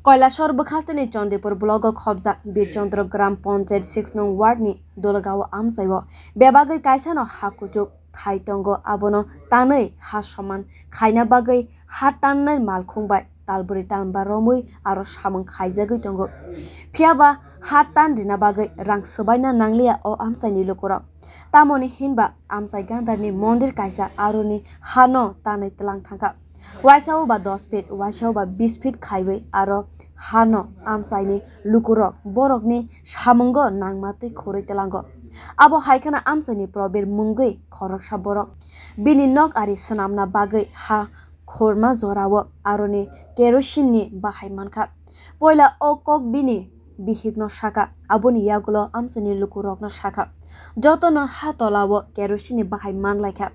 কৈলাসর bwkhaktwi Chandrapur block খবজাক Birchandra গ্রাম পঞ্চায়েত 6 নং ওয়ার্ডনি Dalgaon আমচাইও বেবাগৈ কাইসানো ha kuchuk thai tongo abono tanei ha saman khaina bagui ha tannai malkhungbai talburi tanba romui aro samung khaijagui tongo phiya ba ha tanrina bagui rang sobaina nanglia o amchaini lukurok tamoni hinba amchai gandarni mondir kaisa aroni hano tanai tlang thangka waisao ba 10 feet waisao ba 20 feet khaibai aro hano amchaini lukurok borokni samungo nangmatui khorui telango abo haikana amchaini probir mungui khoroksa borok bini nog ari swnamna bagui ha khorma jorao aroni kerosine bahai mankha poila o kok bini bihigno shaka aboni yagulo amchaini lukurokno shaka jotono ha tolao kerosine bahai manlaikha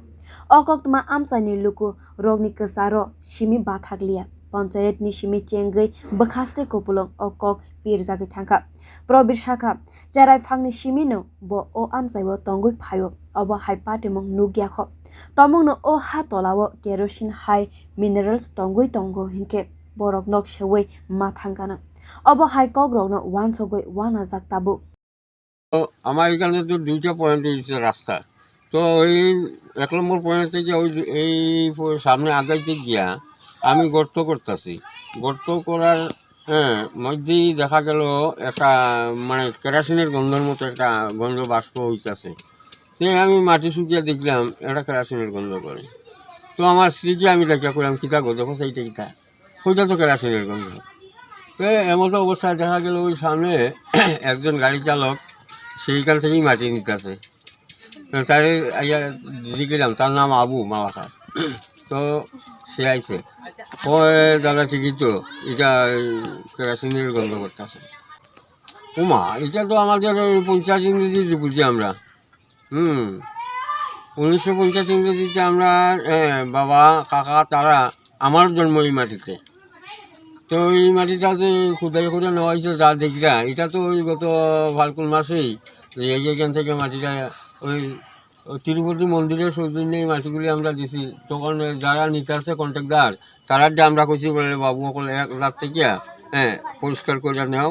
okokma amchaini luku rogni ksaro simi bathaglia panchayat ni simi chengei bwkhaste kopulong okok pirjagui thangka probir shaka cherai phangni simino bo o amchaibo tongui phayo obo hai patimung nugyakho tomungno o ha tolao kerosene hai minerals tongui tongo hinke borok nok sewei mathangkana obo hai kogrokno wansogoi wanajak tabok আমার এখানে তো দুইটা point হয়েছে রাস্তা তো ওই 1 নম্বর point থেকে ওই এই সামনে আগাইতে গিয়া আমি গর্ত করতেছি গর্ত করার মধ্যেই দেখা গেল একটা মানে কেরোসিনের গন্ধের মতো একটা গন্ধ বাষ্প হইতেছে তো আমি মাটি শুকিয়ে দেখলাম একটা কেরোসিনের গন্ধ করে তো আমার স্ত্রীকে আমি দেখা করলাম কিতা গো দেখো সেইটা কিতা ওইটা তো কেরোসিনের গন্ধ তো এমতো অবস্থায় দেখা গেল ওই সামনে একজন গাড়ি চালক সেইখান থেকেই মাটি নিতেছে তার জিজ্ঞেলাম তার নাম আবু মালাকা তো সে আইছে ও দাদা ঠিকই তো এটা কেরোসিনের গন্ধ করতেছে উমা এটা তো আমাদের 50 ইংরেজি বুঝি আমরা 1950 ইংরেজিতে আমরা বাবা কাকা তারা আমার জন্ম এই মাটিতে তো এই মাটিটা যে খুদাই করে নেওয়া হয়েছে যা দেখলা এটা তো ওই গত ফাল্গুন মাসেই এইখান থেকে মাটিটা ওই তিরুপতি মন্দিরের সৌজন্যে এই মাটিগুলি আমরা দিছি তখন যারা নিতে আসছে কন্ট্রাক্টর তারা আমরা কইছি বলে বাবু সকলে 1 লাখ থেকে পরিষ্কার করে নেও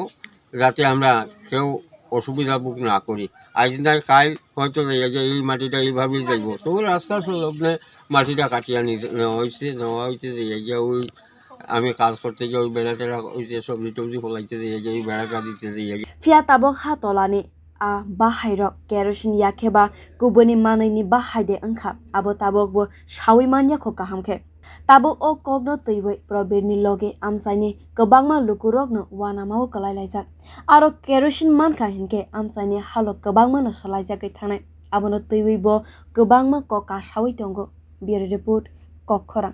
যাতে আমরা কেউ অসুবিধা ভোগ না করি আজ না কাল হয়তো এই মাটিটা এইভাবেই যাইব তো রাস্তার লগ্নে মাটিটা কাটিয়ে নেওয়া হয়েছে যে ওই আমি কাজ করতে গিয়ে ওই বেড়াটা ওই যে সবজি টবজি ফলাইতে যে ওই বেড়াটা দিতে phiya tabok ha tolani a bahai rok kerosene yakheba kubuni manini bahai de angkha abo tabok bo shawi manya kho kahamkhe tabok o kokno teiwei probirni loge amchaini kwbangma lukurokno wanamao kalailajak aro kerosene mankha hinke amchaini halok kwbangma no solaijakoi thangnai abono teiwei bo kwbangma kokya shawi tongo bureau report kokya